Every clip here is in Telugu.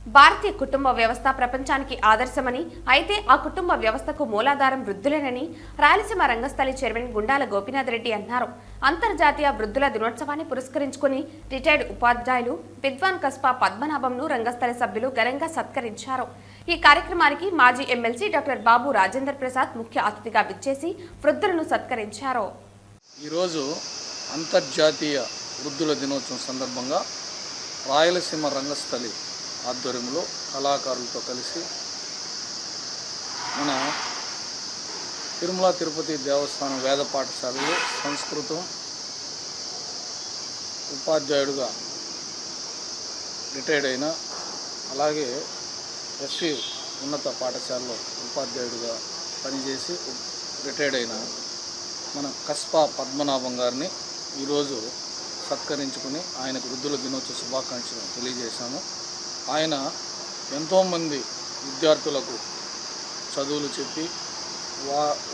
భారతీయ కుటుంబ వ్యవస్థ ప్రపంచానికి ఆదర్శమని, అయితే ఆ కుటుంబ వ్యవస్థకు మూలాధారం వృద్ధులేనని రాయలసీమ రంగస్థలి చైర్మన్ గుండాల గోపీనాథ్ రెడ్డి అన్నారు. అంతర్జాతీయ వృద్ధుల దినోత్సవాన్ని పురస్కరించుకుని రిటైర్డ్ ఉపాధ్యాయులు విద్వాన్ కస్పా పద్మనాభంను రంగస్థలి సభ్యులు ఘనంగా సత్కరించారు. ఈ కార్యక్రమానికి మాజీ ఎమ్మెల్సీ డాక్టర్ బాబు రాజేంద్ర ప్రసాద్ ముఖ్య అతిథిగా విచ్చేసి వృద్ధులను సత్కరించారు. ఈరోజు అంతర్జాతీయ వృద్ధుల దినోత్సవం సందర్భంగా రాయలసీమ రంగస్థలి ఆధ్వర్యంలో కళాకారులతో కలిసి మన తిరుమల తిరుపతి దేవస్థానం వేద పాఠశాలలో సంస్కృతం ఉపాధ్యాయుడుగా రిటైర్డ్ అయిన, అలాగే ఎస్వి ఉన్నత పాఠశాలలో ఉపాధ్యాయుడిగా పనిచేసి రిటైర్డ్ అయిన మన కస్పా పద్మనాభం గారిని ఈరోజు సత్కరించుకుని ఆయనకు వృద్ధుల దినోత్సవ శుభాకాంక్షలు తెలియజేశాము. ఆయన ఎంతోమంది విద్యార్థులకు చదువులు చెప్పి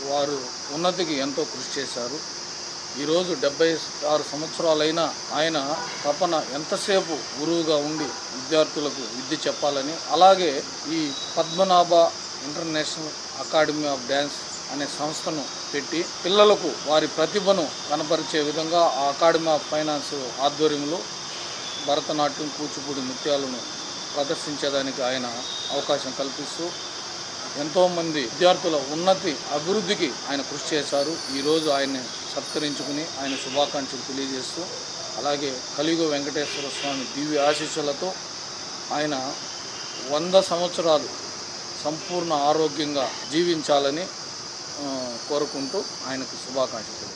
వారు ఉన్నతికి ఎంతో కృషి చేశారు. ఈరోజు 76 సంవత్సరాలైనా ఆయన తపన ఎంతసేపు గురువుగా ఉండి విద్యార్థులకు విద్య చెప్పాలని, అలాగే ఈ Padmanabha international academy of dance అనే సంస్థను పెట్టి పిల్లలకు వారి ప్రతిభను కనపరిచే విధంగా ఆ అకాడమీ ఆఫ్ ఫైనాన్స్ ఆధ్వర్యంలో భరతనాట్యం, కూచిపూడి నృత్యాలను ప్రదర్శించేదానికి ఆయన అవకాశం కల్పిస్తూ ఎంతోమంది విద్యార్థుల ఉన్నతి అభివృద్ధికి ఆయన కృషి చేశారు. ఈరోజు ఆయన్ని సత్కరించుకుని ఆయన శుభాకాంక్షలు తెలియజేస్తూ, అలాగే కలియుగ వెంకటేశ్వర స్వామి దివ్య ఆశీస్సులతో ఆయన 100 సంవత్సరాలు సంపూర్ణ ఆరోగ్యంగా జీవించాలని కోరుకుంటూ ఆయనకు శుభాకాంక్షలు.